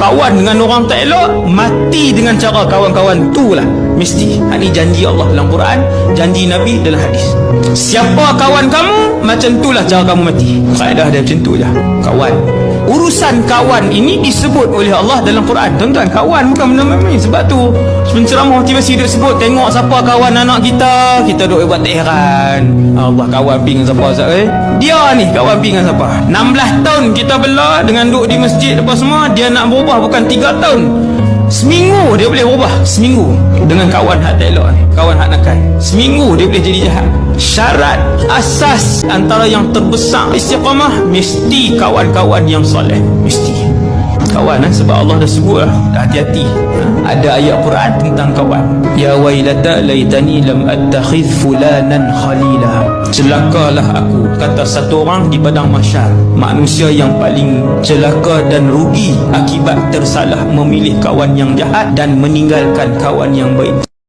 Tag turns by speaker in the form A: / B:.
A: kawan dengan orang tak elok, mati dengan cara kawan-kawan tu lah. Mesti. Ini janji Allah dalam Quran, janji Nabi dalam hadis. Siapa kawan kamu, macam itulah cara kamu mati. Kaedah dia macam tu je. Kawan. Urusan kawan ini disebut oleh Allah dalam Quran. Tuan-tuan, kawan bukan benda main. Sebab tu penceramah motivasi duk sebut, tengok siapa kawan anak kita, kita duk buat tak heran. Allah, kawan pi dengan siapa Ustaz? Dia ni kawan pi dengan siapa? 16 tahun kita bela dengan duk di masjid apa semua, dia nak berubah bukan 3 tahun. Seminggu dia boleh berubah. Seminggu dengan kawan hak tak elok ni, kawan hak nakal. Seminggu dia boleh jadi jahat. Syarat asas antara yang terbesar istiqamah, mesti kawan-kawan yang soleh. Mesti kawan, sebab Allah dah sebut lah, hati-hati. Ada ayat Quran tentang kawan. Ya wailata laitani lam attakhidh fulanan khalila. Celakalah aku, kata satu orang di padang mahsyar, manusia yang paling celaka dan rugi akibat tersalah memilih kawan yang jahat dan meninggalkan kawan yang baik.